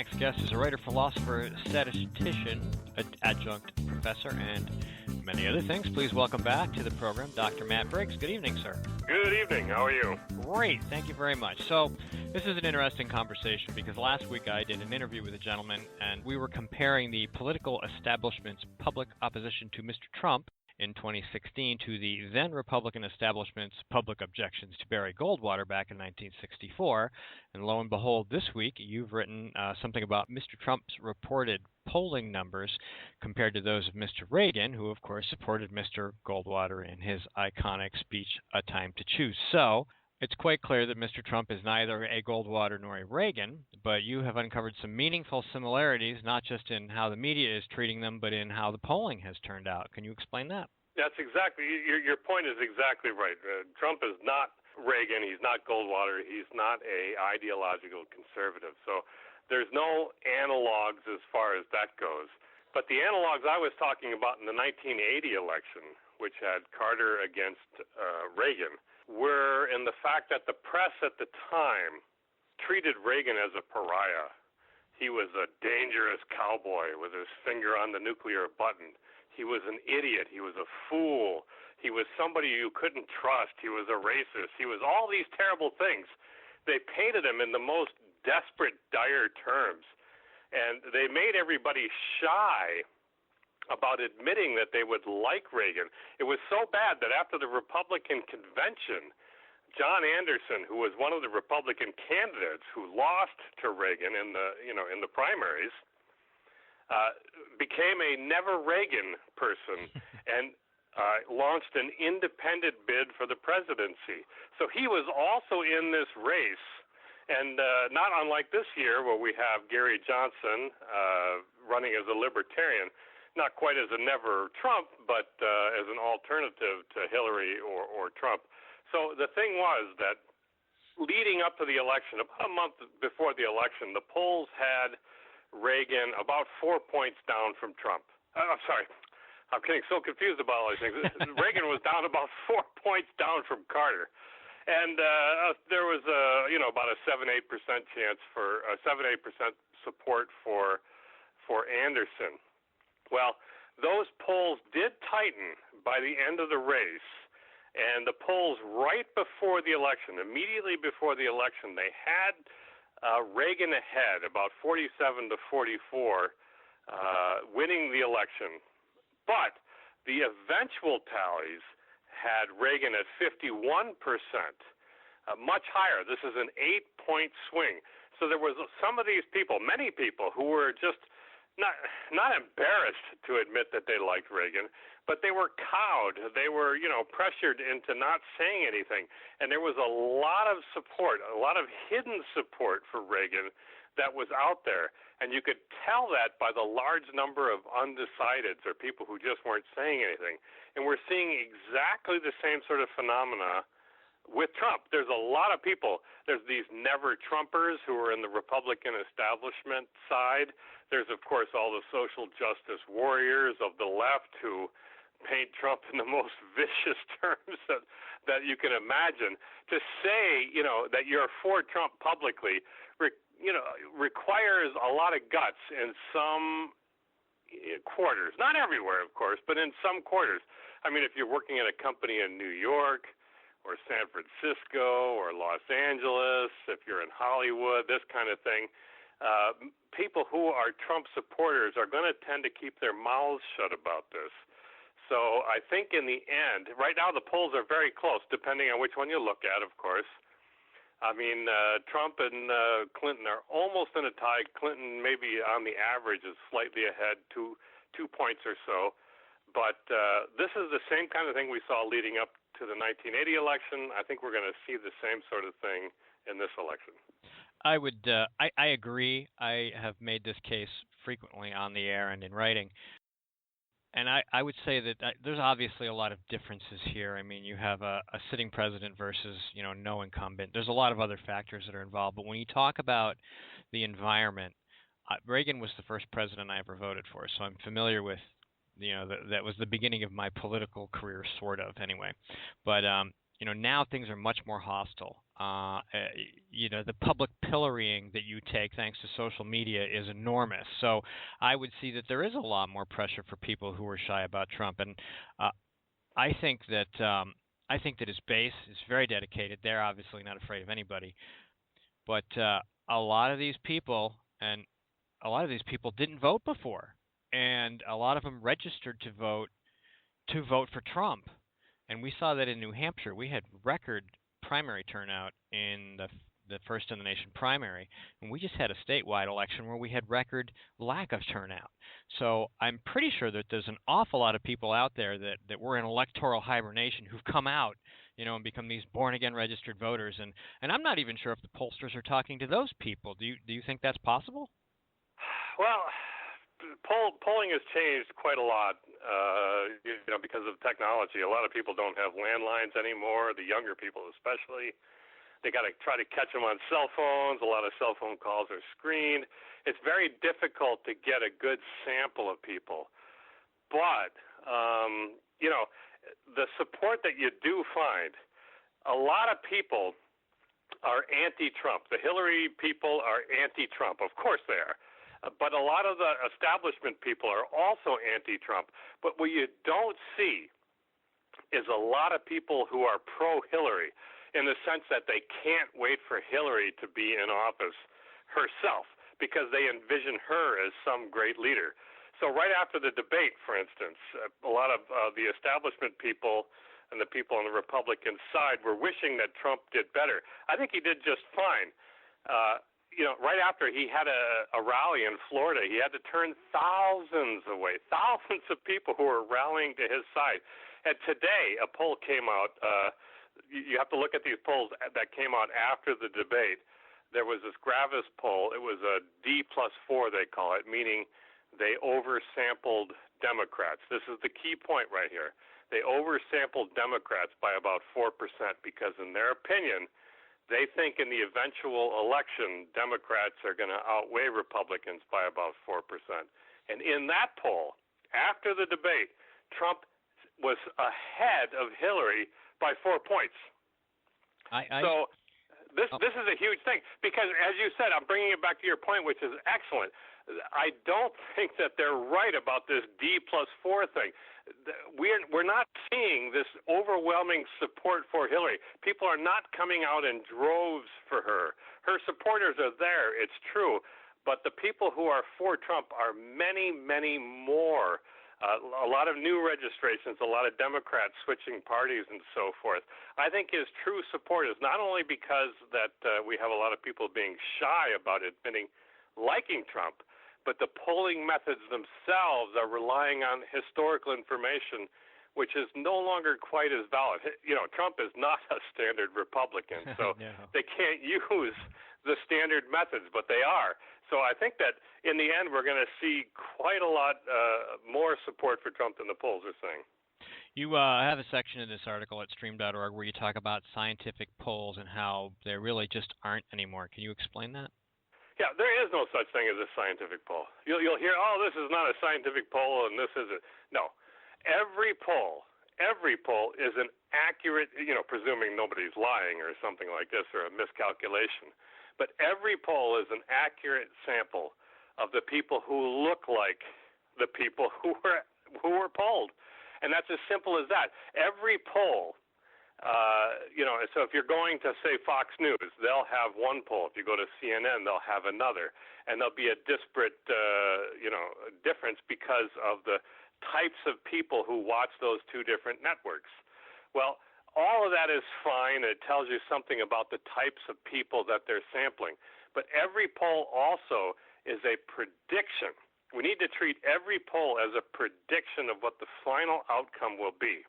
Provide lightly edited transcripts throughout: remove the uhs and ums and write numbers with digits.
next guest is a writer, philosopher, statistician, adjunct professor, and many other things. Please welcome back to the program Dr. Matt Briggs. Good evening, sir. Good evening. How are you? Great. Thank you very much. So this is an interesting conversation because last week I did an interview with a gentleman, and we were comparing the political establishment's public opposition to Mr. Trump in 2016 to the then Republican establishment's public objections to Barry Goldwater back in 1964. And lo and behold, this week you've written something about Mr. Trump's reported polling numbers compared to those of Mr. Reagan, who of course supported Mr. Goldwater in his iconic speech, A Time to Choose. So it's quite clear that Mr. Trump is neither a Goldwater nor a Reagan, but you have uncovered some meaningful similarities, not just in how the media is treating them, but in how the polling has turned out. Can you explain that? That's exactly, your point is exactly right. Trump is not Reagan, he's not Goldwater, he's not a ideological conservative. So there's no analogs as far as that goes. But the analogs I was talking about in the 1980 election, which had Carter against Reagan, were in the fact that the press at the time treated Reagan as a pariah. He was a dangerous cowboy with his finger on the nuclear button. He was an idiot. He was a fool. He was somebody you couldn't trust. He was a racist. He was all these terrible things. They painted him in the most desperate, dire terms. And they made everybody shy about admitting that they would like Reagan. It was so bad that after the Republican convention, John Anderson, who was one of the Republican candidates who lost to Reagan in the primaries, became a never Reagan person and launched an independent bid for the presidency. So he was also in this race, and not unlike this year where we have Gary Johnson running as a libertarian, not quite as a never Trump, but as an alternative to Hillary or Trump. So the thing was that leading up to the election, about a month before the election, the polls had Reagan about 4 points down from Trump. I'm sorry. I'm getting so confused about all these things. Reagan was down about 4 points down from Carter. And there was about a 7-8% chance for 7-8% support for Anderson. Well, those polls did tighten by the end of the race, and the polls right before the election, immediately before the election, they had Reagan ahead, about 47 to 44, winning the election. But the eventual tallies had Reagan at 51%, much higher. This is an 8-point swing. So there was some of these people, many people, who were just not embarrassed to admit that they liked Reagan, but they were cowed. They were, pressured into not saying anything. And there was a lot of support, a lot of hidden support for Reagan that was out there. And you could tell that by the large number of undecideds or people who just weren't saying anything. And we're seeing exactly the same sort of phenomena with Trump. There's a lot of people. There's these never-Trumpers who are in the Republican establishment side. There's, of course, all the social justice warriors of the left who paint Trump in the most vicious terms that you can imagine. To say, that you're for Trump publicly, requires a lot of guts in some quarters. Not everywhere, of course, but in some quarters. I mean, if you're working at a company in New York or San Francisco or Los Angeles, if you're in Hollywood, this kind of thing, people who are Trump supporters are going to tend to keep their mouths shut about this. So I think in the end, right now the polls are very close, depending on which one you look at, of course. I mean, Trump and Clinton are almost in a tie. Clinton maybe on the average is slightly ahead, 2 points or so. But this is the same kind of thing we saw leading up to the 1980 election. I think we're going to see the same sort of thing in this election. I agree. I have made this case frequently on the air and in writing. And I would say that there's obviously a lot of differences here. I mean, you have a sitting president versus, no incumbent. There's a lot of other factors that are involved. But when you talk about the environment, Reagan was the first president I ever voted for, so I'm familiar with, that was the beginning of my political career, sort of, anyway. But, now things are much more hostile. the public pillorying that you take thanks to social media is enormous. So I would see that there is a lot more pressure for people who are shy about Trump, and uh, I think that his base is very dedicated. They're obviously not afraid of anybody, but a lot of these people and a lot of these people didn't vote before, and a lot of them registered to vote for Trump. And we saw that in New Hampshire. We had record primary turnout in the first in the nation primary, and we just had a statewide election where we had record lack of turnout. So I'm pretty sure that there's an awful lot of people out there that were in electoral hibernation who've come out, and become these born again registered voters. And I'm not even sure if the pollsters are talking to those people. Do you think that's possible? Well, polling has changed quite a lot, because of technology. A lot of people don't have landlines anymore. The younger people, especially, they got to try to catch them on cell phones. A lot of cell phone calls are screened. It's very difficult to get a good sample of people. But the support that you do find, a lot of people are anti-Trump. The Hillary people are anti-Trump. Of course they are. But a lot of the establishment people are also anti-Trump. But what you don't see is a lot of people who are pro-Hillary in the sense that they can't wait for Hillary to be in office herself because they envision her as some great leader. So right after the debate, for instance, a lot of the establishment people and the people on the Republican side were wishing that Trump did better. I think he did just fine. Right after he had a rally in Florida, he had to turn thousands away, thousands of people who were rallying to his side. And today, a poll came out. You have to look at these polls that came out after the debate. There was this Gravis poll. It was a D+4, they call it, meaning they oversampled Democrats. This is the key point right here. They oversampled Democrats by about 4% because, in their opinion, they think in the eventual election, Democrats are going to outweigh Republicans by about 4%. And in that poll, after the debate, Trump was ahead of Hillary by 4 points. So this is a huge thing because, as you said, I'm bringing it back to your point, which is excellent. I don't think that they're right about this D+4 thing. We're not seeing this overwhelming support for Hillary. People are not coming out in droves for her. Her supporters are there, it's true, but the people who are for Trump are many, many more. A lot of new registrations, a lot of Democrats switching parties and so forth. I think his true support is not only because that we have a lot of people being shy about admitting liking Trump, but the polling methods themselves are relying on historical information, which is no longer quite as valid. Trump is not a standard Republican, so no. They can't use the standard methods, but they are. So I think that in the end, we're going to see quite a lot more support for Trump than the polls are saying. You have a section in this article at stream.org where you talk about scientific polls and how there really just aren't anymore. Can you explain that? Yeah, there is no such thing as a scientific poll. You'll hear, this is not a scientific poll and this isn't. No. Every poll is an accurate, presuming nobody's lying or something like this or a miscalculation. But every poll is an accurate sample of the people who look like the people who were polled. And that's as simple as that. Every poll, so if you're going to, say, Fox News, they'll have one poll. If you go to CNN, they'll have another. And there'll be a disparate, difference because of the types of people who watch those two different networks. Well, all of that is fine. It tells you something about the types of people that they're sampling. But every poll also is a prediction. We need to treat every poll as a prediction of what the final outcome will be.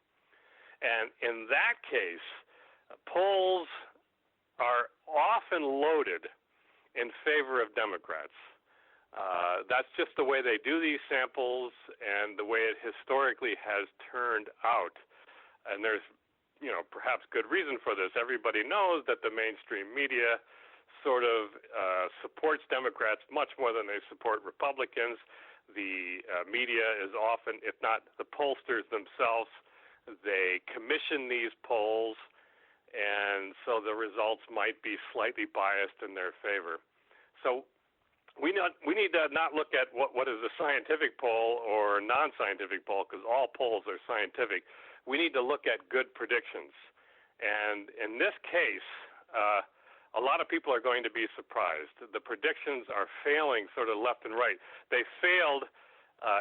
And in that case, polls are often loaded in favor of Democrats. That's just the way they do these samples and the way it historically has turned out. And there's perhaps good reason for this. Everybody knows that the mainstream media sort of supports Democrats much more than they support Republicans. The media is often, if not the pollsters themselves, they commission these polls, and so the results might be slightly biased in their favor. So we need to not look at what is a scientific poll or non-scientific poll, because all polls are scientific. We need to look at good predictions. And in this case, a lot of people are going to be surprised. The predictions are failing sort of left and right. They failed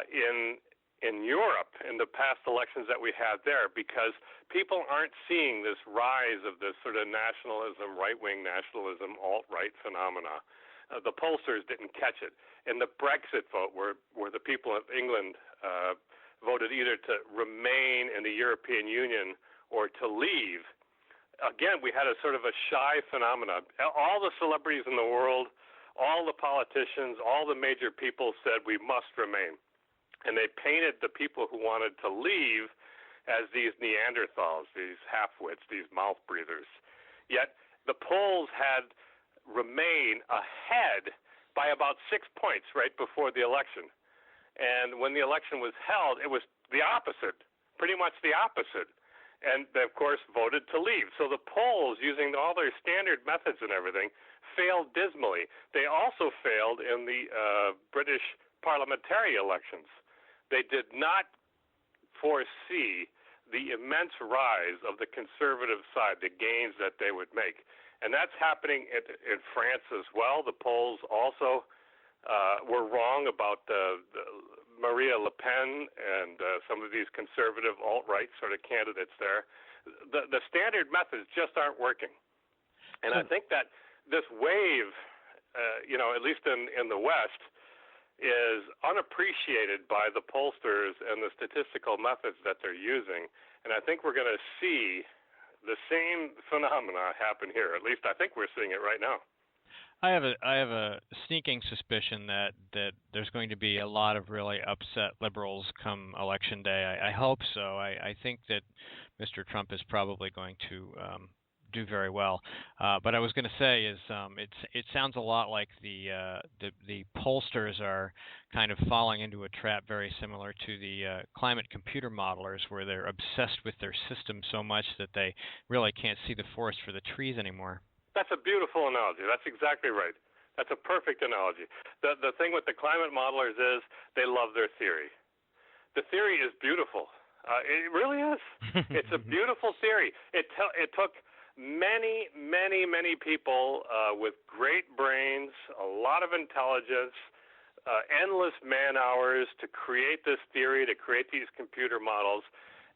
in Europe in the past elections that we had there because people aren't seeing this rise of this sort of nationalism, right-wing nationalism, alt-right phenomena. The pollsters didn't catch it. In the Brexit vote, where the people of England voted either to remain in the European Union or to leave, again, we had a sort of a shy phenomena. All the celebrities in the world, all the politicians, all the major people said we must remain. And they painted the people who wanted to leave as these Neanderthals, these half-wits, these mouth breathers. Yet the polls had remained ahead by about 6 points right before the election. And when the election was held, it was the opposite, pretty much the opposite. And they, of course, voted to leave. So the polls, using all their standard methods and everything, failed dismally. They also failed in the British parliamentary elections. They did not foresee the immense rise of the conservative side, the gains that they would make. And that's happening in France as well. The polls also were wrong about Maria Le Pen and some of these conservative alt-right sort of candidates there. The standard methods just aren't working. And I think that this wave, at least in the West, is unappreciated by the pollsters and the statistical methods that they're using. And I think we're going to see the same phenomena happen here. At least I think we're seeing it right now. I have a sneaking suspicion that there's going to be a lot of really upset liberals come election day. I hope so. I think that Mr. Trump is probably going to do very well. But I was going to say is it sounds a lot like the pollsters are kind of falling into a trap very similar to the climate computer modelers, where they're obsessed with their system so much that they really can't see the forest for the trees anymore. That's a beautiful analogy. That's exactly right. That's a perfect analogy. The thing with the climate modelers is they love their theory. The theory is beautiful. It really is. It's a beautiful theory. It took many people with great brains, a lot of intelligence, endless man hours to create this theory, to create these computer models,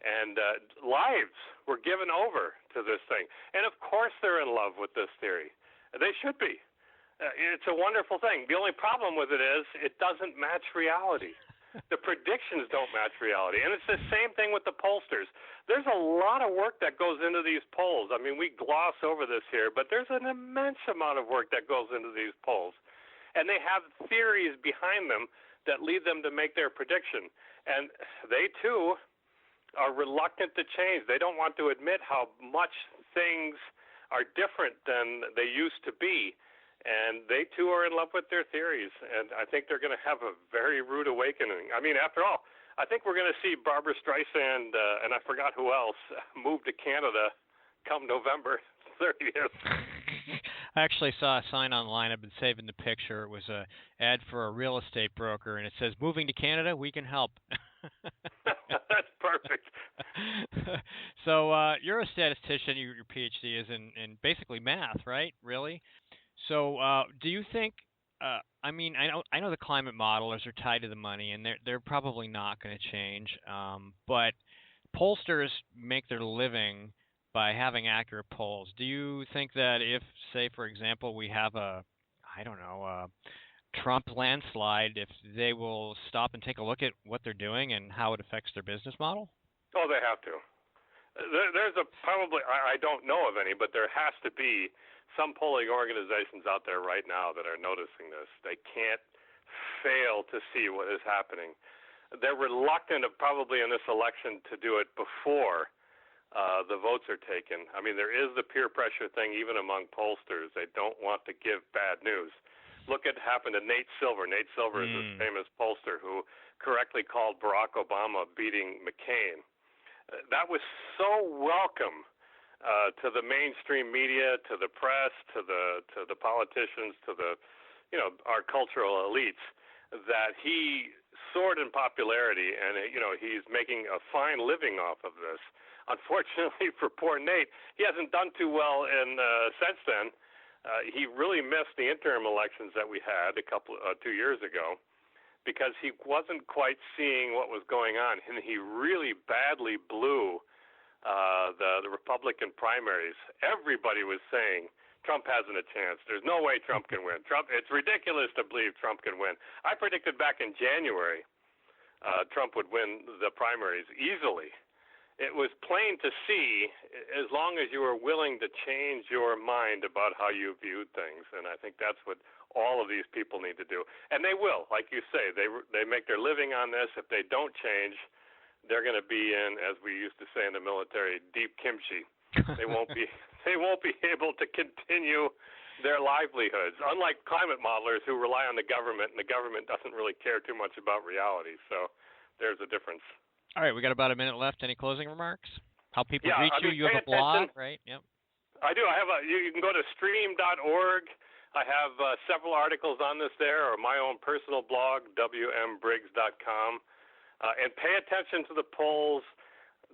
and lives were given over to this thing. And of course they're in love with this theory. They should be. It's a wonderful thing. The only problem with it is it doesn't match reality. The predictions don't match reality. And it's the same thing with the pollsters. There's a lot of work that goes into these polls. I mean, we gloss over this here, but there's an immense amount of work that goes into these polls. And they have theories behind them that lead them to make their prediction. And they, too, are reluctant to change. They don't want to admit how much things are different than they used to be. And they, too, are in love with their theories. And I think they're going to have a very rude awakening. I mean, after all, I think we're going to see Barbara Streisand and I forgot who else move to Canada come November 30th. I actually saw a sign online. I've been saving the picture. It was an ad for a real estate broker, and it says, "Moving to Canada, we can help." That's perfect. So you're a statistician. Your PhD is in basically math, right? Really? So do you think? I mean, I know the climate modelers are tied to the money, and they're probably not going to change. But pollsters make their living by having accurate polls. Do you think that if, say, for example, we have a Trump landslide, if they will stop and take a look at what they're doing and how it affects their business model? Oh, they have to. There's probably, I don't know of any, but there has to be some polling organizations out there right now that are noticing this. They can't fail to see what is happening. They're reluctant, probably in this election, to do it before the votes are taken. I mean, there is the peer pressure thing even among pollsters. They don't want to give bad news. Look at what happened to Nate Silver. Nate Silver is a famous pollster who correctly called Barack Obama beating McCain. That was so welcome to the mainstream media, to the press, to the politicians, to our cultural elites, that he soared in popularity, and he's making a fine living off of this. Unfortunately for poor Nate, he hasn't done too well since then. He really missed the interim elections that we had 2 years ago, because he wasn't quite seeing what was going on, and he really badly blew the Republican primaries. Everybody was saying Trump hasn't a chance. There's no way Trump can win. It's ridiculous to believe Trump can win. I predicted back in January Trump would win the primaries easily. It was plain to see, as long as you were willing to change your mind about how you viewed things, and I think that's what all of these people need to do. And they will, like you say, they make their living on this. If they don't change, they're going to be in, as we used to say in the military, deep kimchi. They won't be able to continue their livelihoods, unlike climate modelers who rely on the government, and the government doesn't really care too much about reality. So there's a difference. All right, we got about a minute left. Any closing remarks? How people reach you? You have a blog, right? Yep. I do. You can go to stream.org. I have several articles on this there, or my own personal blog, wmbriggs.com. And pay attention to the polls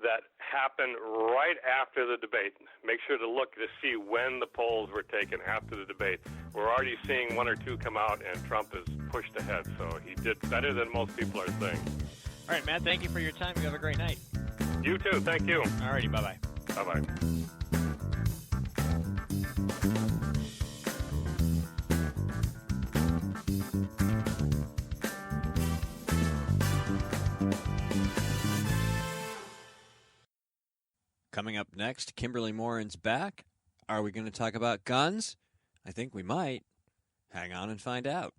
that happen right after the debate. Make sure to look to see when the polls were taken after the debate. We're already seeing one or two come out, and Trump is pushed ahead. So he did better than most people are saying. All right, Matt, thank you for your time. You have a great night. You too. Thank you. All righty, bye-bye. Bye-bye. Coming up next, Kimberly Morin's back. Are we going to talk about guns? I think we might. Hang on and find out.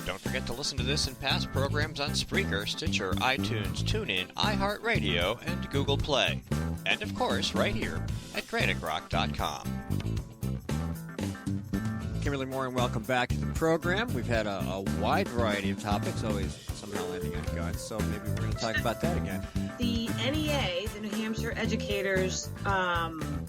Don't forget to listen to this and past programs on Spreaker, Stitcher, iTunes, TuneIn, iHeartRadio, and Google Play. And, of course, right here at GraniteRock.com. Kimberly Morin, welcome back to the program. We've had a wide variety of topics, always somehow landing on guns, so maybe we're going to talk about that again. The NEA, the New Hampshire Educators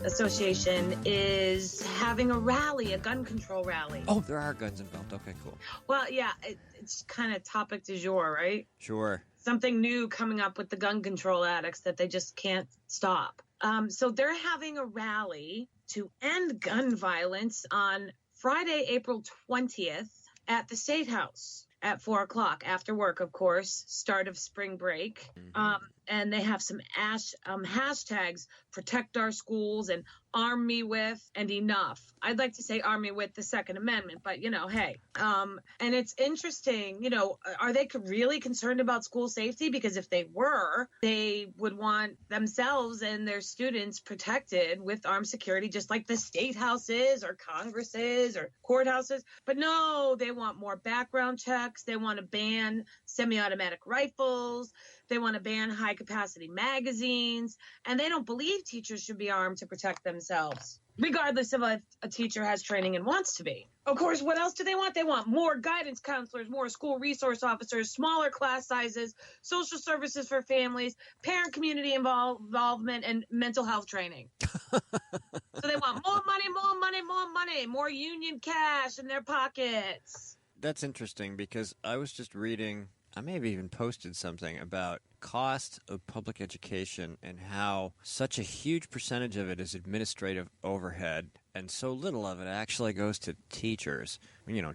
Association, is having a rally, a gun control rally. Oh, there are guns involved. Okay, cool. Well, yeah, it's kind of topic du jour, right? Sure. Something new coming up with the gun control addicts that they just can't stop. So they're having a rally to end gun violence on Friday, April 20th at the State House at 4 o'clock after work, of course, start of spring break. Mm-hmm. And they have some hashtags, protect our schools and arm me with and enough. I'd like to say arm me with the Second Amendment, but, hey. And it's interesting, are they really concerned about school safety? Because if they were, they would want themselves and their students protected with armed security, just like the State House is or Congress is or courthouses. But no, they want more background checks. They want to ban semi-automatic rifles. They want to ban high-capacity magazines, and they don't believe teachers should be armed to protect themselves, regardless of if a teacher has training and wants to be. Of course, what else do they want? They want more guidance counselors, more school resource officers, smaller class sizes, social services for families, parent community involvement, and mental health training. So they want more money, more money, more money, more union cash in their pockets. That's interesting because I was just reading, I may have even posted something about cost of public education and how such a huge percentage of it is administrative overhead and so little of it actually goes to teachers,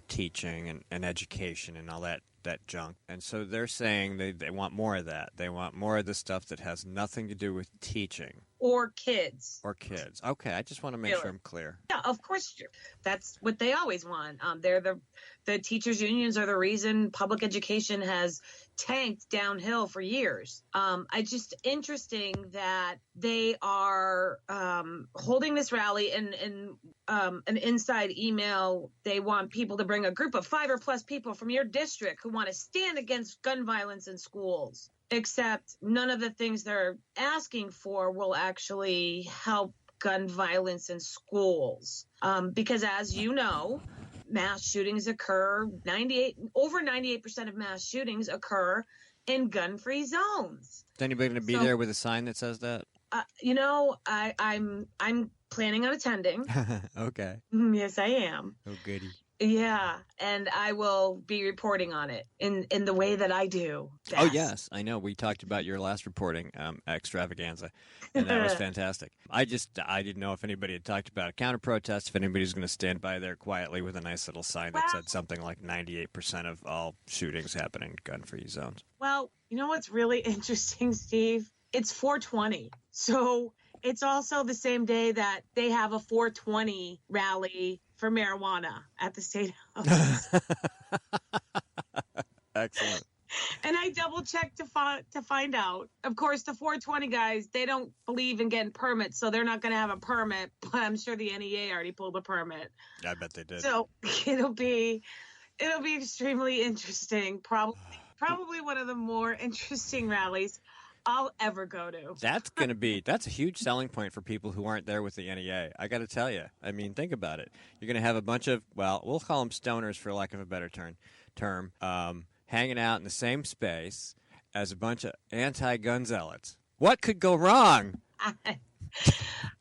teaching and education and all that junk. And so they're saying they want more of that. They want more of the stuff that has nothing to do with teaching. Or kids. Okay, I just want to make sure I'm clear. Yeah, of course. That's what they always want. They're the teachers' unions are the reason public education has tanked downhill for years. It's just interesting that they are holding this rally in an inside email. They want people to bring a group of 5 or plus people from your district who want to stand against gun violence in schools. Except none of the things they're asking for will actually help gun violence in schools. Because as you know, mass shootings occur, over 98% of mass shootings occur in gun-free zones. Is anybody going to be there with a sign that says that? I'm planning on attending. Okay. Yes, I am. Oh, goody. Yeah, and I will be reporting on it in the way that I do best. Oh, yes, I know. We talked about your last reporting extravaganza, and that was fantastic. I didn't know if anybody had talked about a counter-protest, if anybody was going to stand by there quietly with a nice little sign that said something like 98% of all shootings happen in gun-free zones. Well, you know what's really interesting, Steve? It's 420. So it's also the same day that they have a 420 rally for marijuana at the State House. Excellent. And I double checked to find out. Of course, the 420 guys, they don't believe in getting permits, so they're not going to have a permit. But I'm sure the NEA already pulled a permit. I bet they did. So it'll be extremely interesting. Probably one of the more interesting rallies I'll ever go to. That's a huge selling point for people who aren't there with the NEA. I got to tell you. I mean, think about it. You're going to have a bunch of, well, we'll call them stoners for lack of a better term, hanging out in the same space as a bunch of anti-gun zealots. What could go wrong?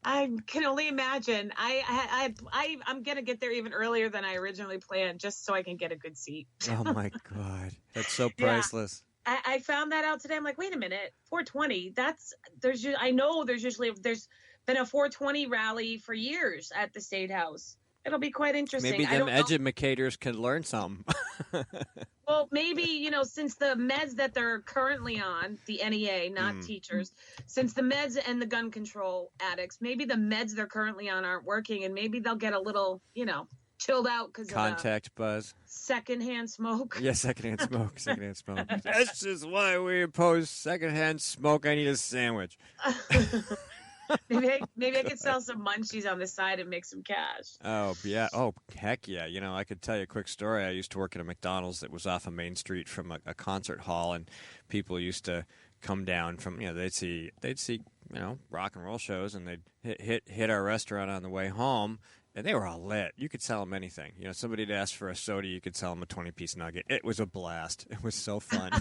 I can only imagine. I'm going to get there even earlier than I originally planned just so I can get a good seat. Oh, my God. That's so priceless. Yeah. I found that out today. I'm like, wait a minute, 420. There's usually been a 420 rally for years at the State House. It'll be quite interesting. Maybe them educators can learn something. Well, maybe, since the meds that they're currently on, the NEA, not teachers, since the meds and the gun control addicts, maybe the meds they're currently on aren't working, and maybe they'll get a little, chilled out because of contact buzz. Secondhand smoke. Yeah, secondhand smoke. This is why we oppose secondhand smoke. I need a sandwich. Maybe I could sell some munchies on the side and make some cash. Oh, yeah. Oh, heck yeah. I could tell you a quick story. I used to work at a McDonald's that was off of Main Street from a concert hall, and people used to come down from, they'd see rock and roll shows, and they'd hit our restaurant on the way home. And they were all lit. You could sell them anything. Somebody'd ask for a soda, you could sell them a 20-piece nugget. It was a blast. It was so fun.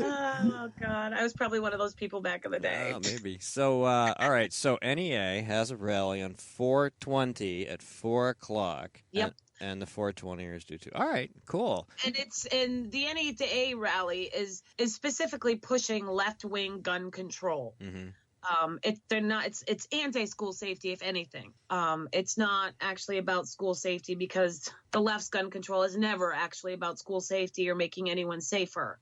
Oh, God. I was probably one of those people back in the day. Oh, maybe. So, all right. So, NEA has a rally on 4/20 at 4 o'clock. Yep. And the 420ers do too. All right, cool. And the NEA rally is specifically pushing left-wing gun control. Mm-hmm. It's anti-school safety, if anything. It's not actually about school safety because the left's gun control is never actually about school safety or making anyone safer.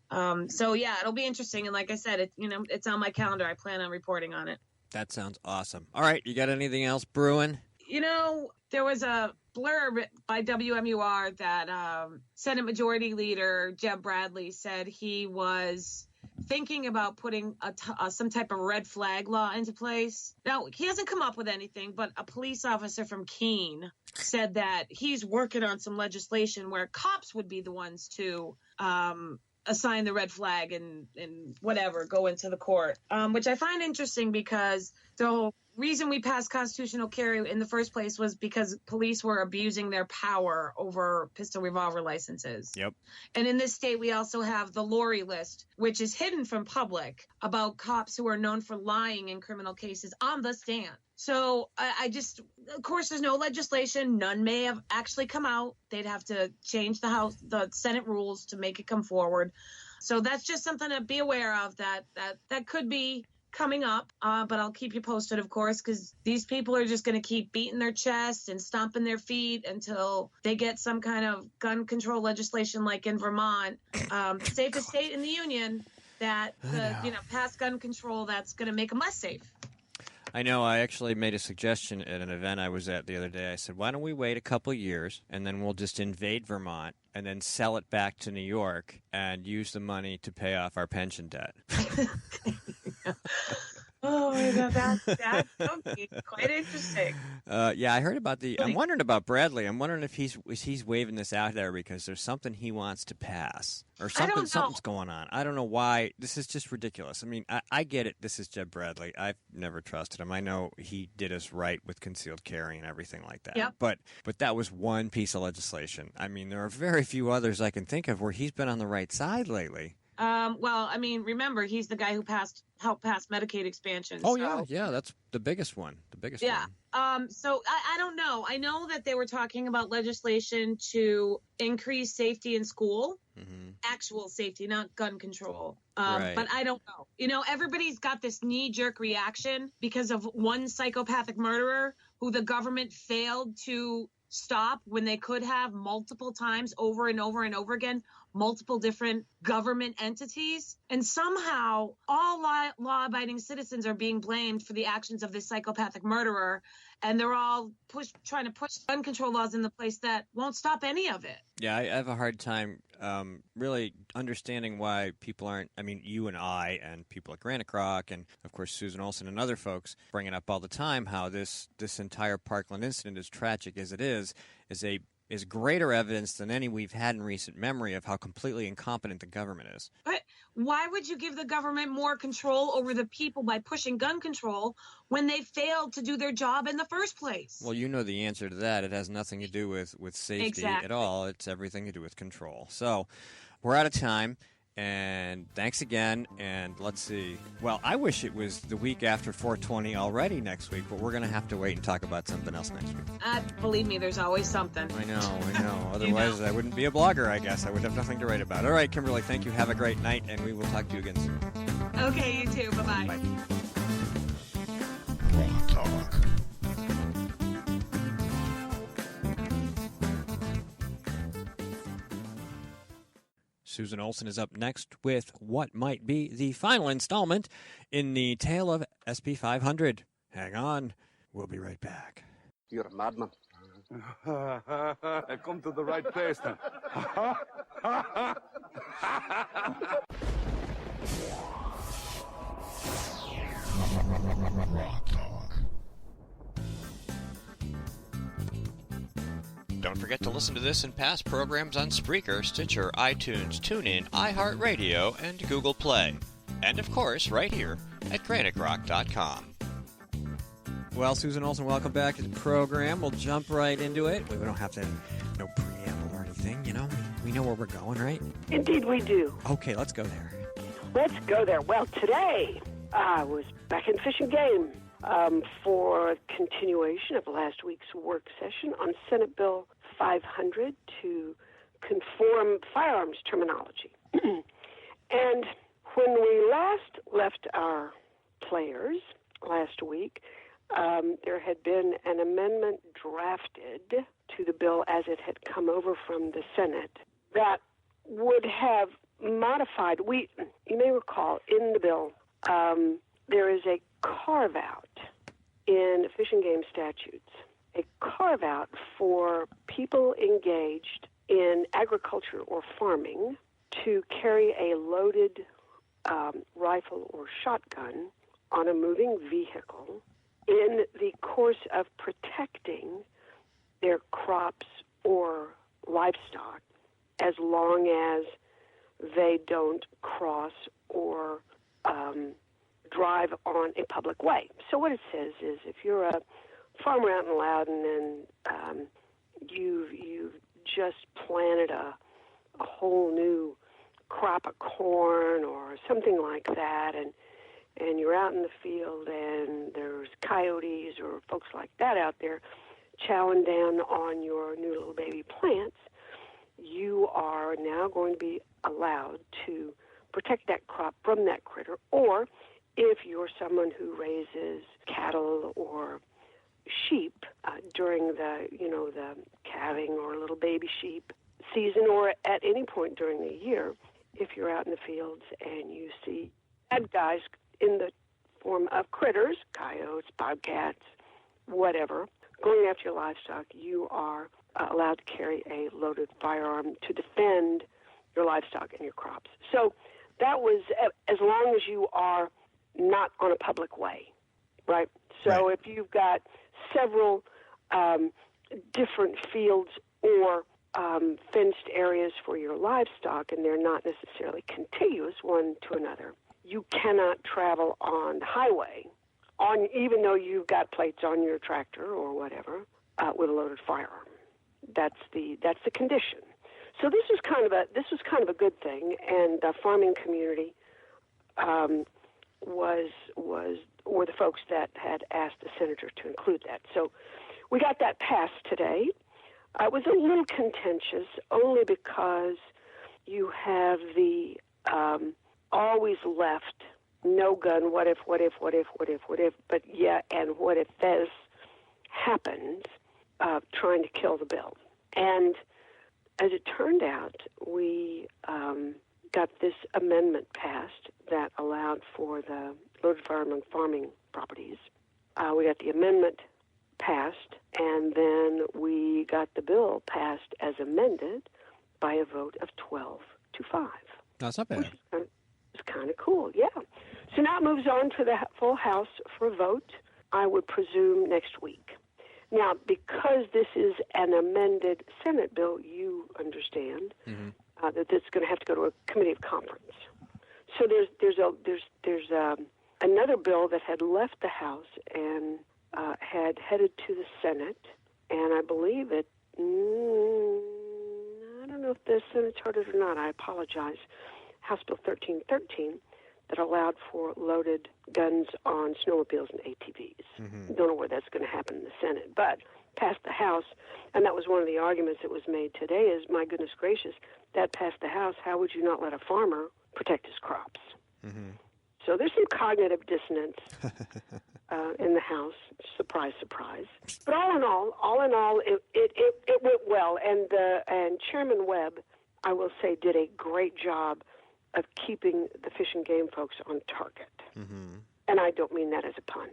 So yeah, it'll be interesting. And like I said, it's on my calendar. I plan on reporting on it. That sounds awesome. All right. You got anything else brewing? There was a blurb by WMUR that Senate Majority Leader Jeb Bradley said he was thinking about putting some type of red flag law into place. Now, he hasn't come up with anything, but a police officer from Keene said that he's working on some legislation where cops would be the ones to assign the red flag and whatever, go into the court, which I find interesting because the reason we passed constitutional carry in the first place was because police were abusing their power over pistol revolver licenses. Yep. And in this state, we also have the Lori list, which is hidden from public about cops who are known for lying in criminal cases on the stand. So of course, there's no legislation. None may have actually come out. They'd have to change the Senate rules to make it come forward. So that's just something to be aware of that could be coming up, but I'll keep you posted, of course, because these people are just going to keep beating their chests and stomping their feet until they get some kind of gun control legislation like in Vermont, safest state in the union, that pass gun control that's going to make them less safe. I know. I actually made a suggestion at an event I was at the other day. I said, why don't we wait a couple years and then we'll just invade Vermont and then sell it back to New York and use the money to pay off our pension debt. Oh my God, that would be quite interesting. Yeah, I heard about I'm wondering about Bradley. I'm wondering if he's waving this out there because there's something he wants to pass or something's going on. I don't know why. This is just ridiculous. I mean, I get it. This is Jeb Bradley. I've never trusted him. I know he did us right with concealed carry and everything like that. Yep. But that was one piece of legislation. I mean, there are very few others I can think of where he's been on the right side lately. Well, I mean, remember, he's the guy who helped pass Medicaid expansion. Oh, so. yeah, that's the biggest one. Yeah. So I don't know. I know that they were talking about legislation to increase safety in school, actual safety, not gun control. Right. But I don't know. You know, everybody's got this knee-jerk reaction because of one psychopathic murderer who the government failed to stop when they could have multiple times over and over and over again, multiple different government entities. And somehow all law-abiding citizens are being blamed for the actions of this psychopathic murderer. And they're all trying to push gun control laws in the place that won't stop any of it. Yeah, I have a hard time really understanding why people aren't, I mean, you and I and people at Granite Croc and, of course, Susan Olsen and other folks bringing up all the time how this entire Parkland incident, as tragic as it is greater evidence than any we've had in recent memory of how completely incompetent the government is. But why would you give the government more control over the people by pushing gun control when they failed to do their job in the first place? Well, you know the answer to that. It has nothing to do with safety at all. It's everything to do with control. So we're out of time. And thanks again, and let's see. Well, I wish it was the week after 420 already next week, but we're going to have to wait and talk about something else next week. Believe me, there's always something. I know. Otherwise, I wouldn't be a blogger, I guess. I would have nothing to write about. All right, Kimberly, thank you. Have a great night, and we will talk to you again soon. Okay, you too. Bye-bye. Bye. Raw Talk. Susan Olsen is up next with what might be the final installment in the tale of SP 500. Hang on. We'll be right back. You're a madman. I come to the right place then. Raw Talk. Don't forget to listen to this and past programs on Spreaker, Stitcher, iTunes, TuneIn, iHeartRadio, and Google Play. And of course, right here at GraniteRock.com. Well, Susan Olsen, welcome back to the program. We'll jump right into it. We don't have to, no preamble or anything, you know. We know where we're going, right? Indeed we do. Okay, let's go there. Let's go there. Well, today I was back in Fish and Game for a continuation of last week's work session on Senate Bill 500 to conform firearms terminology. And when we last left our players last week, there had been an amendment drafted to the bill as it had come over from the Senate that would have modified. You may recall in the bill there is a carve-out in Fish and Game statutes, a carve-out for people engaged in agriculture or farming to carry a loaded rifle or shotgun on a moving vehicle in the course of protecting their crops or livestock, as long as they don't cross or drive on a public way. So what it says is, if you're a farmer out in Loudon and you've just planted a whole new crop of corn or something like that, and you're out in the field and there's coyotes or folks like that out there chowing down on your new little baby plants, you are now going to be allowed to protect that crop from that critter. Or if you're someone who raises cattle or sheep during the calving or little baby sheep season, or at any point during the year, if you're out in the fields and you see bad guys in the form of critters, coyotes, bobcats, whatever, going after your livestock, you are allowed to carry a loaded firearm to defend your livestock and your crops. So that was as long as you are not on a public way, right? So if you've got several different fields or fenced areas for your livestock, and they're not necessarily contiguous one to another, you cannot travel on the highway, even though you've got plates on your tractor or whatever, with a loaded firearm. That's the condition. So this was kind of a good thing, and the farming community were the folks that had asked the senator to include that. So we got that passed today. It was a little contentious, only because you have the always left, no gun, what if, but yeah, and what if this happens, trying to kill the bill. And as it turned out, we got this amendment passed that allowed for the loaded firearm on farming properties. We got the amendment passed, and then we got the bill passed as amended by a vote of 12-5. That's not bad. It's kind of cool, yeah. So now it moves on to the full House for a vote, I would presume next week. Now, because this is an amended Senate bill, you understand that it's going to have to go to a committee of conference. So there's another bill that had left the House and had headed to the Senate, and I believe I don't know if the Senate's heard it or not. I apologize. House Bill 1313 that allowed for loaded guns on snowmobiles and ATVs. Don't know where that's going to happen in the Senate, but passed the House, and that was one of the arguments that was made today is, my goodness gracious, that passed the House. How would you not let a farmer protect his crops? So there's some cognitive dissonance in the House. Surprise, surprise. But all in all, it went well, and Chairman Webb, I will say, did a great job of keeping the Fish and Game folks on target. And I don't mean that as a pun.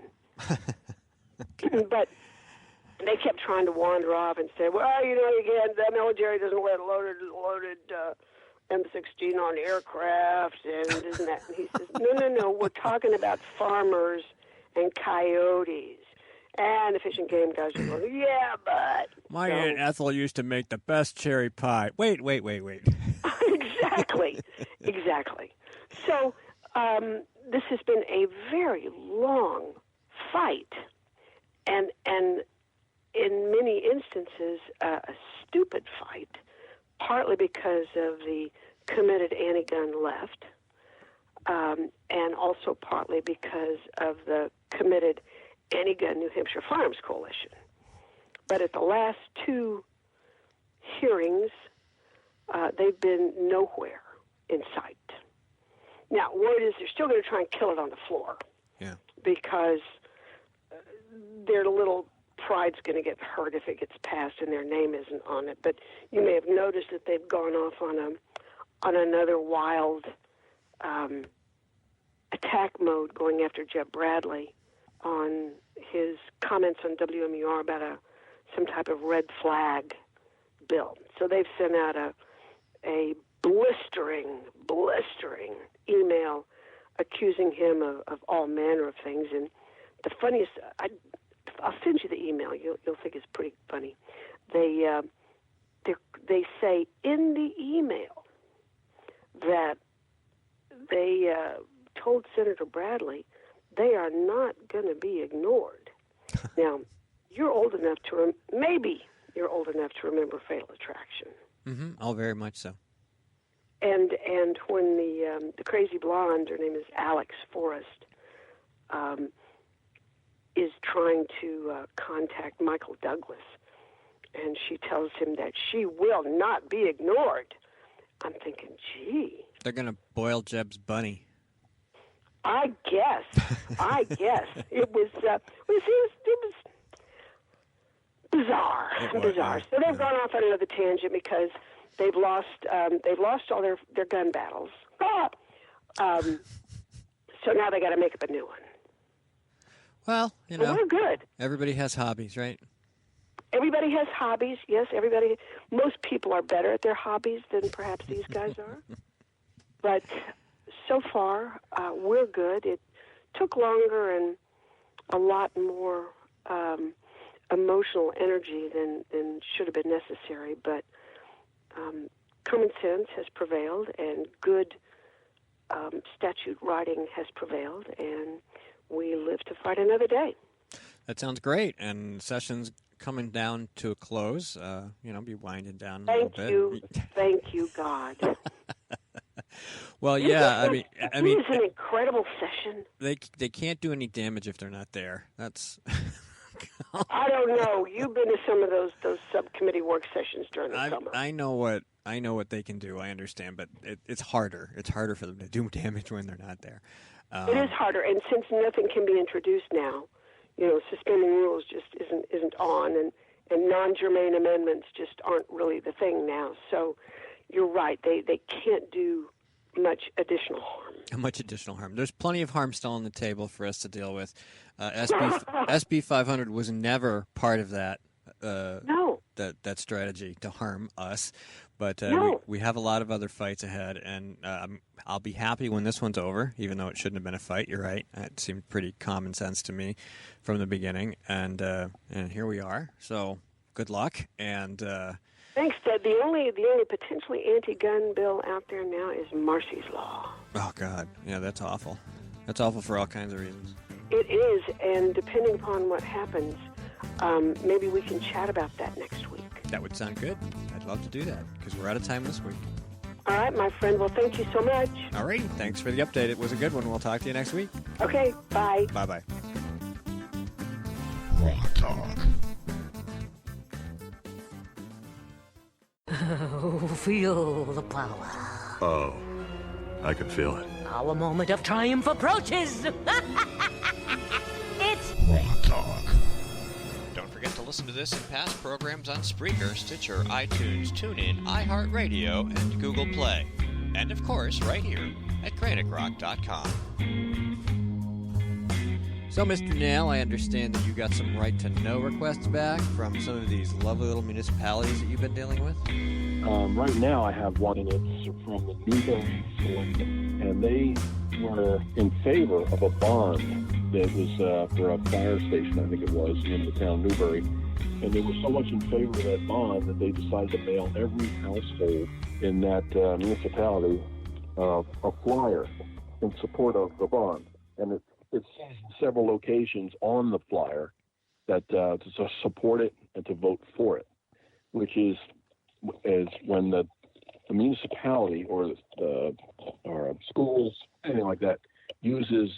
But they kept trying to wander off and say, well, again, the military doesn't let loaded M16 on aircraft, and isn't that? And he says, no, we're talking about farmers and coyotes. And the Fish and Game guys are going, yeah, but... My Aunt Ethel used to make the best cherry pie. Wait. Exactly. So this has been a very long fight, and in many instances a stupid fight, partly because of the committed anti-gun left, and also partly because of the committed anti-gun New Hampshire Farms Coalition. But at the last two hearings, they've been nowhere in sight. Now, word is they're still going to try and kill it on the floor. Yeah. Because their little pride's going to get hurt if it gets passed and their name isn't on it. But you may have noticed that they've gone off on another wild attack mode, going after Jeb Bradley on his comments on WMUR about some type of red flag bill. So they've sent out a blistering email accusing him of all manner of things. And the funniest, I'll send you the email. You'll think it's pretty funny. They say in the email that they told Senator Bradley they are not going to be ignored. Now, you're old enough to maybe you're old enough to remember Fatal Attraction. Oh, very much so. And when the crazy blonde, her name is Alex Forrest, is trying to contact Michael Douglas, and she tells him that she will not be ignored. I'm thinking, gee. They're going to boil Jeb's bunny. I guess. It was bizarre. Bizarre. So they've gone off on another tangent because they've lost all their gun battles. So now they got to make up a new one. Well, we're good. Everybody has hobbies, right? Everybody has hobbies. Yes, most people are better at their hobbies than perhaps these guys are. But so far, we're good. It took longer and a lot more emotional energy than should have been necessary, but common sense has prevailed, and good statute writing has prevailed, and we live to fight another day. That sounds great, and session's coming down to a close. Be winding down a Thank little bit. Thank you, God. Well, yeah, It is an incredible session. They can't do any damage if they're not there. That's. I don't know. You've been to some of those subcommittee work sessions during the summer. I know what they can do. I understand, but it's harder. It's harder for them to do damage when they're not there. It is harder, and since nothing can be introduced now, suspending rules just isn't on, and non-germane amendments just aren't really the thing now. So you're right. They can't do much additional harm. There's plenty of harm still on the table for us to deal with. SB 500 was never part of that. No. That strategy to harm us, but no. we have a lot of other fights ahead, and I'll be happy when this one's over, even though it shouldn't have been a fight. You're right; it seemed pretty common sense to me from the beginning, and here we are. So good luck, and thanks, Ted. The only potentially anti-gun bill out there now is Marsy's law. Oh God, yeah, that's awful. That's awful for all kinds of reasons. It is, and depending upon what happens, maybe we can chat about that next week. That would sound good. I'd love to do that, because we're out of time this week. All right, my friend. Well, thank you so much. All right. Thanks for the update. It was a good one. We'll talk to you next week. Okay, bye. Bye-bye. Rock Talk. Oh, feel the power. Oh, I can feel it. Our moment of triumph approaches. It's Rock Talk. Don't forget to listen to this and past programs on Spreaker, Stitcher, iTunes, TuneIn, iHeartRadio, and Google Play. And of course, right here at GraniteRock.com. So, Mr. Nail, I understand that you got some right-to-know requests back from some of these lovely little municipalities that you've been dealing with? Right now I have one, and it's from the Newberry Selectmen, and they were in favor of a bond that was for a fire station, I think it was, in the town of Newberry. And they were so much in favor of that bond that they decided to mail every household in that municipality a flyer in support of the bond. And it says in several locations on the flyer that to support it and to vote for it, which is when the municipality or schools, anything like that, uses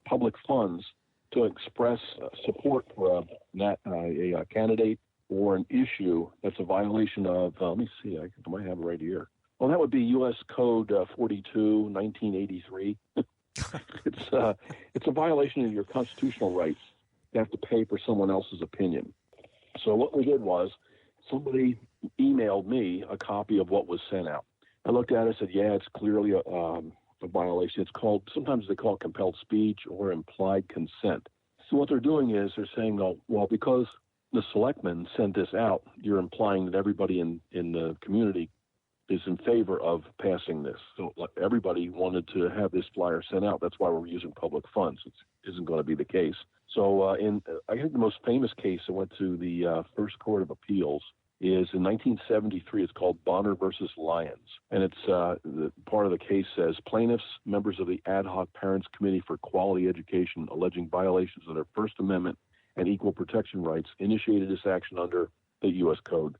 public funds to express support for a candidate or an issue that's a violation of, let me see, I might have it right here. Well, that would be U.S. Code 42, 1983. It's a violation of your constitutional rights to have to pay for someone else's opinion. So what we did was somebody emailed me a copy of what was sent out. I looked at it and said, yeah, it's clearly a violation. It's called, sometimes they call it compelled speech or implied consent. So what they're doing is they're saying, well, because the selectmen sent this out, you're implying that everybody in the community is in favor of passing this. So everybody wanted to have this flyer sent out. That's why we're using public funds. It isn't going to be the case. So I think the most famous case that went to the First Court of Appeals is in 1973. It's called Bonner versus Lyons. And it's the part of the case says, plaintiffs, members of the Ad Hoc Parents Committee for Quality Education, alleging violations of their First Amendment and equal protection rights, initiated this action under the U.S. Code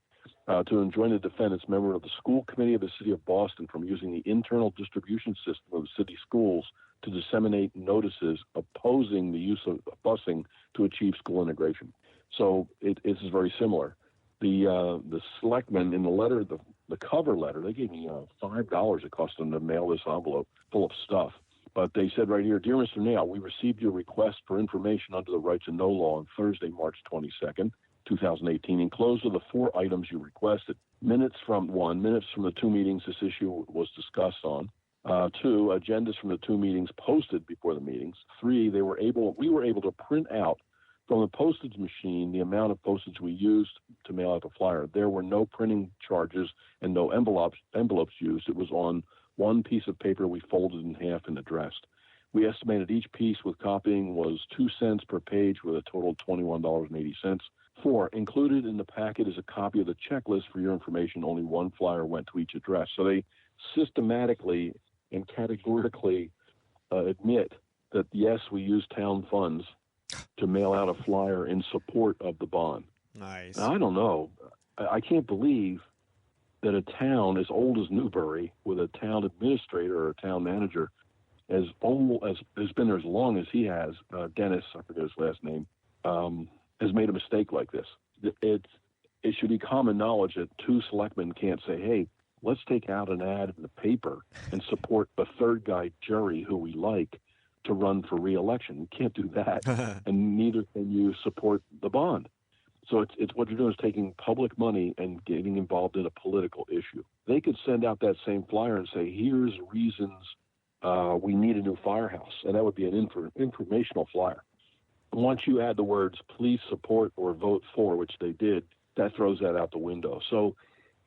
to enjoin the defendants, member of the School Committee of the City of Boston, from using the internal distribution system of the city schools to disseminate notices opposing the use of busing to achieve school integration. So it is very similar. The selectmen in the letter, the cover letter, they gave me $5 it cost them to mail this envelope full of stuff. But they said right here, Dear Mr. Nail, we received your request for information under the Right to Know law on Thursday, March 22nd, 2018. Enclosed are the 4 items you requested. Minutes from the 2 meetings this issue was discussed on. 2, agendas from the 2 meetings posted before the meetings. 3, we were able to print out from the postage machine the amount of postage we used to mail out the flyer. There were no printing charges and no envelopes used. It was on one piece of paper we folded in half and addressed. We estimated each piece with copying was 2 cents per page with a total of $21.80. 4, included in the packet is a copy of the checklist for your information. Only one flyer went to each address. So they systematically and categorically admit that, yes, we use town funds to mail out a flyer in support of the bond. Nice. Now, I don't know. I can't believe that a town as old as Newbury, with a town administrator or a town manager as old as has been there as long as he has, Dennis, I forget his last name, has made a mistake like this. It should be common knowledge that two selectmen can't say, hey, let's take out an ad in the paper and support the third guy, Jerry, who we like, to run for re-election. You can't do that, and neither can you support the bond. So it's what you're doing is taking public money and getting involved in a political issue. They could send out that same flyer and say, here's reasons we need a new firehouse, and that would be an informational flyer. Once you add the words, please support or vote for, which they did, that throws that out the window. So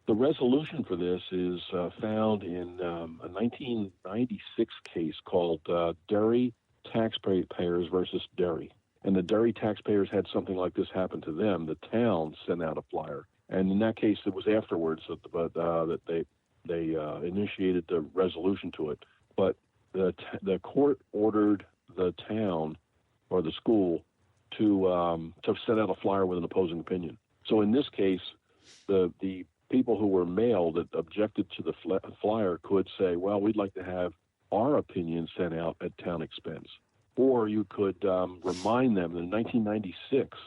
the resolution for this is found in a 1996 case called Derry Taxpayers versus Derry. And the Derry taxpayers had something like this happen to them. The town sent out a flyer. And in that case, it was afterwards that they initiated the resolution to it. But the court ordered the town or the school to send out a flyer with an opposing opinion. So in this case, the people who were mailed that objected to the flyer could say, well, we'd like to have our opinion sent out at town expense. Or you could remind them that in 1996,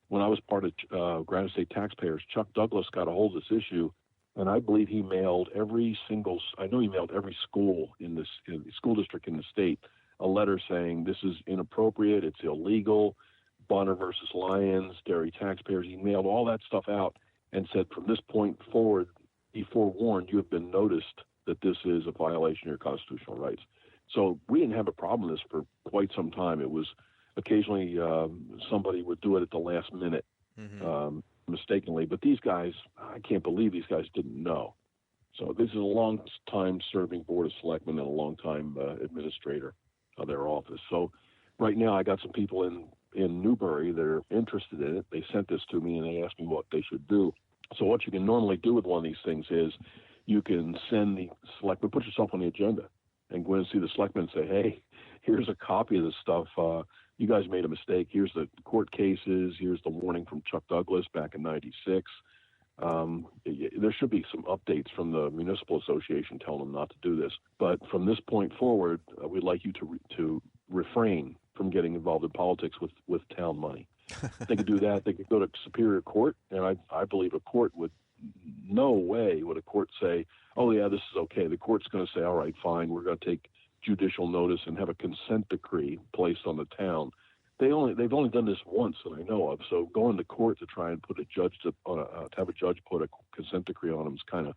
when I was part of Granite State Taxpayers, Chuck Douglas got a hold of this issue, and I believe he mailed every school in the school district in the state a letter saying this is inappropriate, it's illegal, Bonner versus Lyons, Derry taxpayers. He mailed all that stuff out and said, from this point forward, be forewarned, you have been noticed that this is a violation of your constitutional rights. So we didn't have a problem with this for quite some time. It was occasionally somebody would do it at the last minute mistakenly. But these guys, I can't believe these guys didn't know. So this is a long-time serving Board of Selectmen and a long-time administrator of their office. So right now I got some people in Newbury that are interested in it. They sent this to me and they asked me what they should do. So what you can normally do with one of these things is you can send the selectmen, put yourself on the agenda, and go in and see the selectmen and say, hey, here's a copy of this stuff. You guys made a mistake. Here's the court cases. Here's the warning from Chuck Douglas back in 96. There should be some updates from the Municipal Association telling them not to do this. But from this point forward, we'd like you to refrain from getting involved in politics with town money. They could do that. They could go to Superior Court, and I believe a court would, no way would a court say, oh, yeah, this is okay. The court's going to say, all right, fine, we're going to take judicial notice and have a consent decree placed on the town. They've only done this once that I know of, so going to court to try and put a judge to have a judge put a consent decree on them is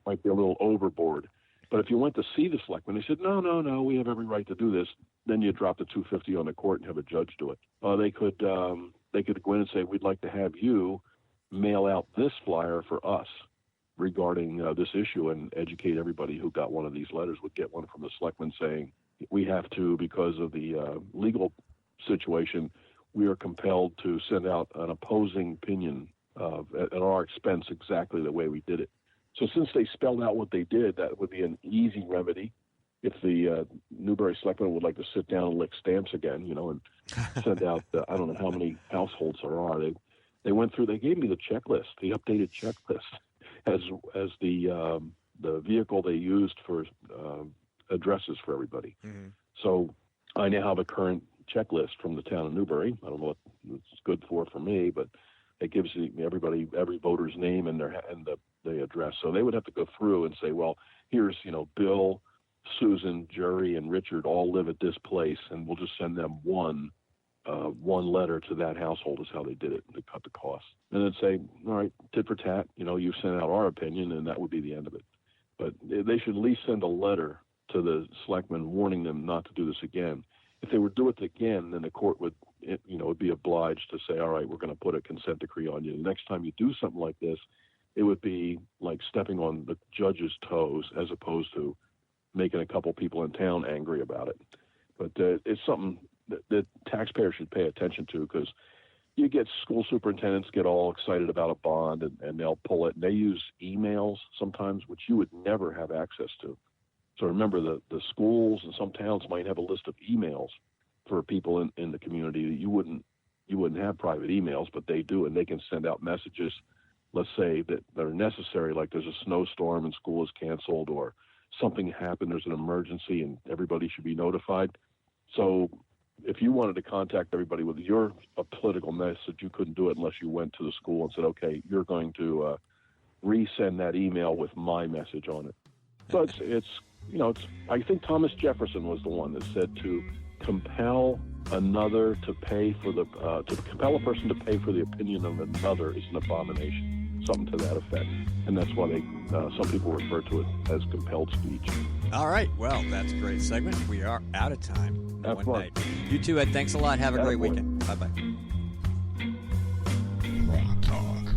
might be a little overboard. But if you went to see the selectmen, they said, no, we have every right to do this, then you drop the $250 on the court and have a judge do it. They could go in and say, we'd like to have you mail out this flyer for us regarding this issue and educate everybody who got one of these letters would get one from the selectmen saying, we have to, because of the legal situation, we are compelled to send out an opposing opinion at our expense exactly the way we did it. So since they spelled out what they did, that would be an easy remedy. If the Newbury selectmen would like to sit down and lick stamps again, and send out, I don't know how many households there are. They went through, they gave me the checklist, the updated checklist, as the vehicle they used for addresses for everybody. Mm-hmm. So I now have a current checklist from the town of Newbury. I don't know what it's good for me, but it gives everybody, every voter's name and the address. So they would have to go through and say, well, here's, Bill, Susan, Jerry, and Richard all live at this place, and we'll just send them one letter to that household is how they did it to cut the cost. And then say, all right, tit for tat, you sent out our opinion, and that would be the end of it. But they should at least send a letter to the selectmen warning them not to do this again. If they would do it again, then the court would be obliged to say, all right, we're going to put a consent decree on you. The next time you do something like this, it would be like stepping on the judge's toes as opposed to making a couple people in town angry about it. But it's something that taxpayers should pay attention to, because you get school superintendents get all excited about a bond and they'll pull it. And they use emails sometimes, which you would never have access to. So remember, the schools and some towns might have a list of emails for people in the community that you wouldn't you wouldn't have private emails, but they do, and they can send out messages, let's say, that are necessary, like there's a snowstorm and school is canceled or something happened, there's an emergency, and everybody should be notified. So if you wanted to contact everybody with a political message, you couldn't do it unless you went to the school and said, okay, you're going to resend that email with my message on it. So I think Thomas Jefferson was the one that said to compel another to pay for to compel a person to pay for the opinion of another is an abomination, something to that effect. And that's why some people refer to it as compelled speech. All right. Well, that's a great segment. We are out of time. Have fun. Night. You too, Ed. Thanks a lot. Have a great weekend. Bye-bye. Rock Talk.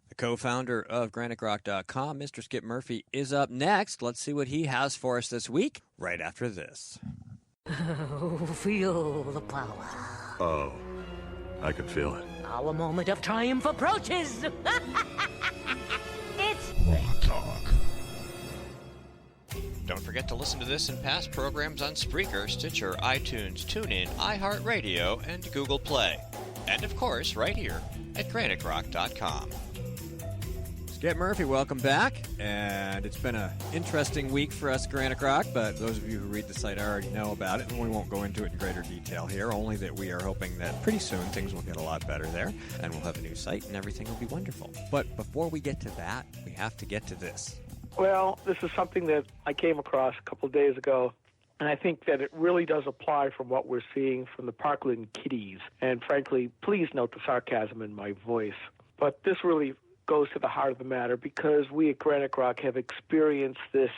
The co-founder of GraniteRock.com, Mr. Skip Murphy, is up next. Let's see what he has for us this week, right after this. Oh, feel the power. Oh, I can feel it. Our moment of triumph approaches. It's Rock Talk. Don't forget to listen to this and past programs on Spreaker, Stitcher, iTunes, TuneIn, iHeartRadio, and Google Play. And of course, right here at GraniteRock.com. Skip Murphy, welcome back. And it's been an interesting week for us, Granite Rock, but those of you who read the site already know about it, and we won't go into it in greater detail here, only that we are hoping that pretty soon things will get a lot better there, and we'll have a new site, and everything will be wonderful. But before we get to that, we have to get to this. Well, this is something that I came across a couple of days ago, and I think that it really does apply from what we're seeing from the Parkland kiddies. And frankly, please note the sarcasm in my voice. But this really goes to the heart of the matter because we at Granite Rock have experienced this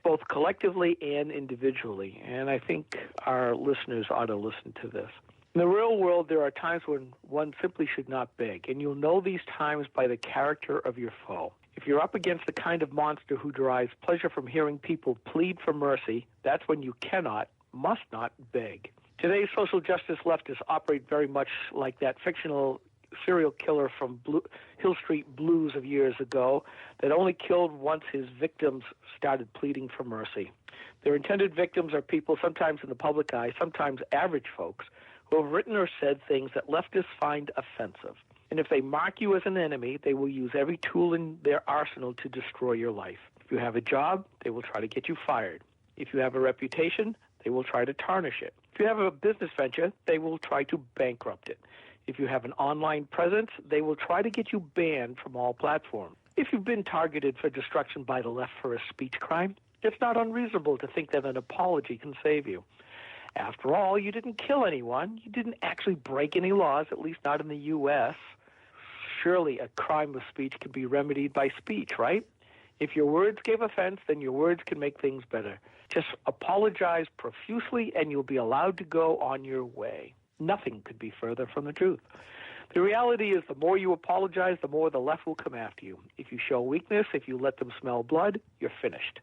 both collectively and individually, and I think our listeners ought to listen to this. In the real world, there are times when one simply should not beg, and you'll know these times by the character of your foe. If you're up against the kind of monster who derives pleasure from hearing people plead for mercy, that's when you must not beg. Today's social justice leftists operate very much like that fictional serial killer from Hill Street Blues of years ago that only killed once his victims started pleading for mercy. Their intended victims are people sometimes in the public eye, sometimes average folks, who have written or said things that leftists find offensive. And if they mark you as an enemy, they will use every tool in their arsenal to destroy your life. If you have a job, they will try to get you fired. If you have a reputation, they will try to tarnish it. If you have a business venture, they will try to bankrupt it. If you have an online presence, they will try to get you banned from all platforms. If you've been targeted for destruction by the left for a speech crime, it's not unreasonable to think that an apology can save you. After all, you didn't kill anyone. You didn't actually break any laws, at least not in the U.S. Surely a crime of speech can be remedied by speech, right? If your words gave offense, then your words can make things better. Just apologize profusely and you'll be allowed to go on your way. Nothing could be further from the truth. The reality is the more you apologize, the more the left will come after you. If you show weakness, if you let them smell blood, you're finished.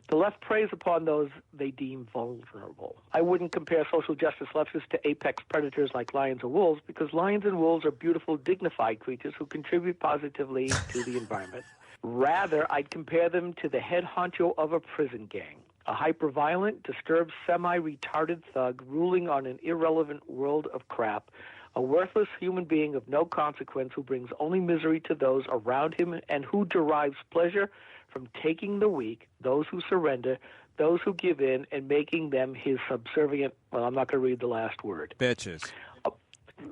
The left preys upon those they deem vulnerable. I wouldn't compare social justice leftists to apex predators like lions or wolves because lions and wolves are beautiful, dignified creatures who contribute positively to the environment. Rather, I'd compare them to the head honcho of a prison gang, a hyper-violent, disturbed, semi-retarded thug ruling on an irrelevant world of crap, a worthless human being of no consequence who brings only misery to those around him and who derives pleasure from taking the weak, those who surrender, those who give in, and making them his subservient, well, I'm not going to read the last word. Bitches.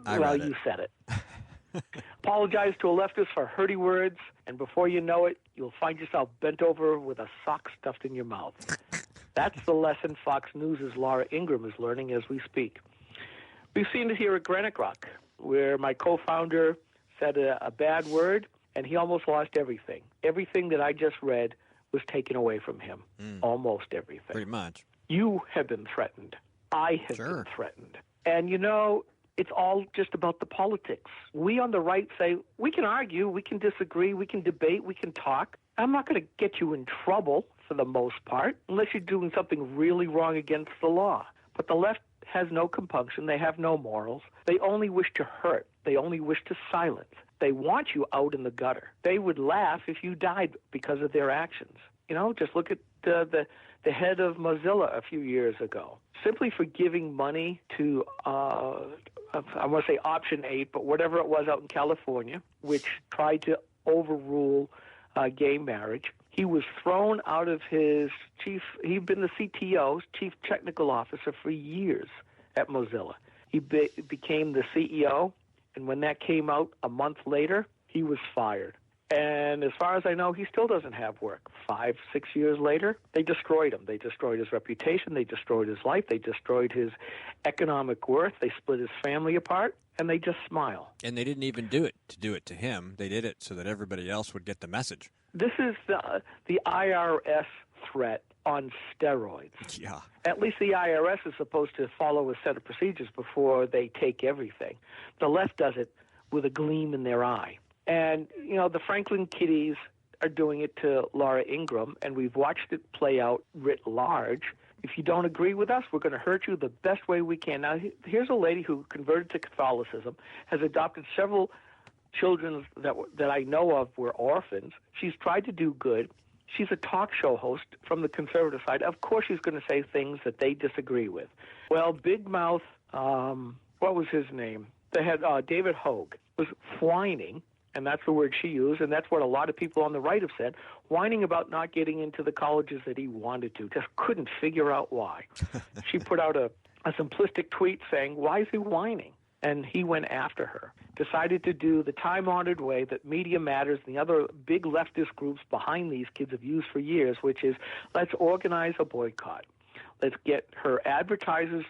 Well, you said it. Apologize to a leftist for hurty words, and before you know it, you'll find yourself bent over with a sock stuffed in your mouth. That's the lesson Fox News' Laura Ingraham is learning as we speak. We've seen it here at Granite Rock, where my co-founder said a bad word, and he almost lost everything. Everything that I just read was taken away from him. Almost everything. Pretty much. You have been threatened. I have been threatened. And, you know, it's all just about the politics. We on the right say, we can argue, we can disagree, we can debate, we can talk. I'm not going to get you in trouble for the most part, unless you're doing something really wrong against the law. But the left has no compunction. They have no morals. They only wish to hurt. They only wish to silence. They want you out in the gutter. They would laugh if you died because of their actions. You know, just look at the the head of Mozilla a few years ago, simply for giving money to, I want to say Option 8, but whatever it was out in California, which tried to overrule gay marriage. He was thrown out of his he'd been the CTO, Chief Technical Officer, for years at Mozilla. He became the CEO, and when that came out a month later, he was fired. And as far as I know, he still doesn't have work. 5-6 years later, they destroyed him. They destroyed his reputation. They destroyed his life. They destroyed his economic worth. They split his family apart, and they just smile. And they didn't even do it to him. They did it so that everybody else would get the message. This is the IRS threat on steroids. Yeah. At least the IRS is supposed to follow a set of procedures before they take everything. The left does it with a gleam in their eye. And, you know, the Franklin kiddies are doing it to Laura Ingraham, and we've watched it play out writ large. If you don't agree with us, we're going to hurt you the best way we can. Now, here's a lady who converted to Catholicism, has adopted several children that I know of were orphans. She's tried to do good. She's a talk show host from the conservative side. Of course she's going to say things that they disagree with. Well, Big Mouth, what was his name? They had David Hogue was whining, and that's the word she used, and that's what a lot of people on the right have said, whining about not getting into the colleges that he wanted to, just couldn't figure out why. She put out a simplistic tweet saying, why is he whining? And he went after her, decided to do the time-honored way that Media Matters and the other big leftist groups behind these kids have used for years, which is let's organize a boycott. Let's get her advertisers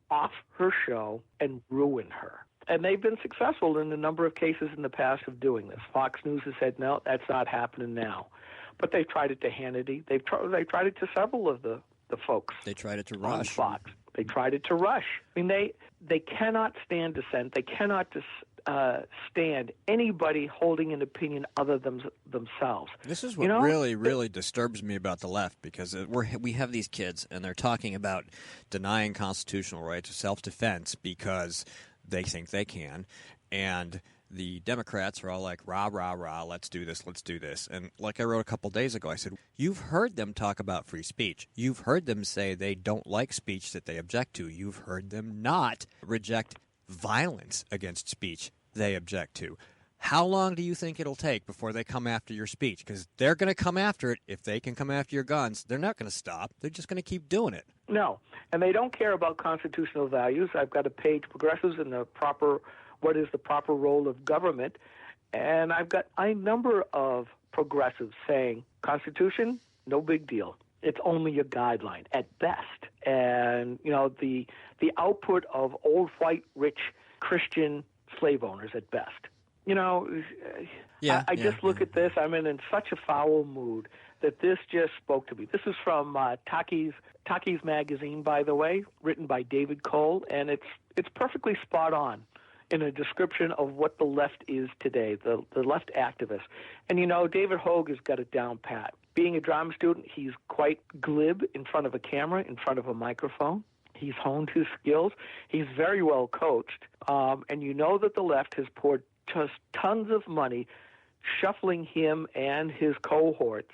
off her show and ruin her. And they've been successful in a number of cases in the past of doing this. Fox News has said, no, that's not happening now. But they've tried it to Hannity. They've tried it to several of the folks. They tried it to Rush. On Fox. They tried it to Rush. I mean, they cannot stand dissent. They cannot stand anybody holding an opinion other than themselves. This is what really, really disturbs me about the left, because we have these kids, and they're talking about denying constitutional rights of self-defense because they think they can, and the Democrats are all like, rah, rah, rah, let's do this. And like I wrote a couple days ago, I said, you've heard them talk about free speech. You've heard them say they don't like speech that they object to. You've heard them not reject violence against speech they object to. How long do you think it'll take before they come after your speech? Because they're going to come after it. If they can come after your guns, they're not going to stop. They're just going to keep doing it. No, and they don't care about constitutional values. I've got a page, Progressives in what is the proper role of government, and I've got a number of progressives saying, Constitution, no big deal. It's only a guideline at best. And, you know, the output of old, white, rich Christian slave owners at best. You know, I just look at this. I'm in such a foul mood that this just spoke to me. This is from Taki's magazine, by the way, written by David Cole, and it's perfectly spot on in a description of what the left is today, the left activist. And, you know, David Hogue has got it down pat. Being a drama student, he's quite glib in front of a camera, in front of a microphone. He's honed his skills. He's very well coached. And you know that the left has poured just tons of money shuffling him and his cohorts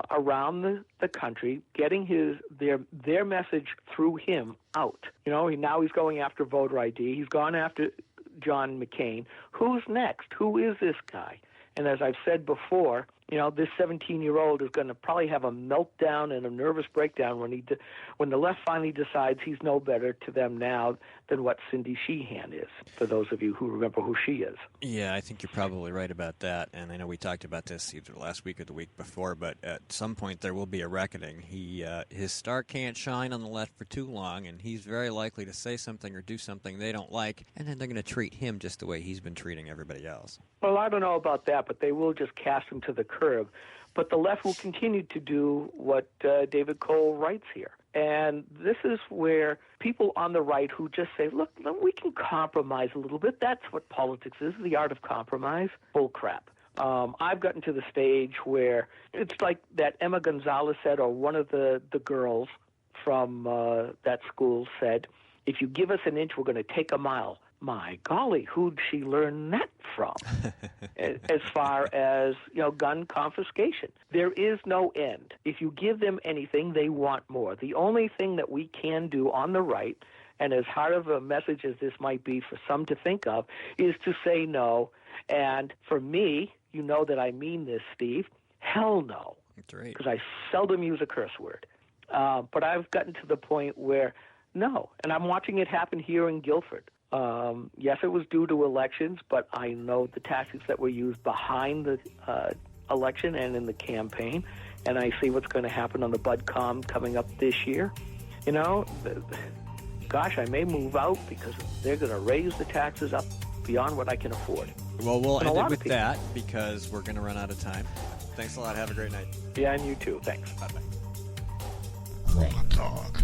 around the country, getting their message through him out. You know, now he's going after voter ID. He's gone after John McCain. Who's next? Who is this guy? And as I've said before, you know, this 17-year-old is going to probably have a meltdown and a nervous breakdown when the left finally decides he's no better to them now than what Cindy Sheehan is, for those of you who remember who she is. Yeah, I think you're probably right about that. And I know we talked about this either last week or the week before, but at some point there will be a reckoning. His star can't shine on the left for too long, and he's very likely to say something or do something they don't like, and then they're going to treat him just the way he's been treating everybody else. Well, I don't know about that, but they will just cast him to the curb. But the left will continue to do what David Cole writes here. And this is where people on the right who just say, look, we can compromise a little bit. That's what politics is, the art of compromise. Bull crap. I've gotten to the stage where it's like that Emma Gonzalez said, or one of the girls from that school said, if you give us an inch, we're going to take a mile. my golly, who'd she learn that from? As far as, gun confiscation. There is no end. If you give them anything, they want more. The only thing that we can do on the right, and as hard of a message as this might be for some to think of, is to say no. And for me, you know that I mean this, Steve, hell no. That's right. Because I seldom use a curse word. But I've gotten to the point where, no. And I'm watching it happen here in Guilford. Yes, it was due to elections, but I know the tactics that were used behind the election and in the campaign, and I see what's going to happen on the BudCom coming up this year. Gosh, I may move out because they're going to raise the taxes up beyond what I can afford. Well, we'll end it with that because we're going to run out of time. Thanks a lot. Have a great night. Yeah, and you too. Thanks. Bye-bye. Raw talk.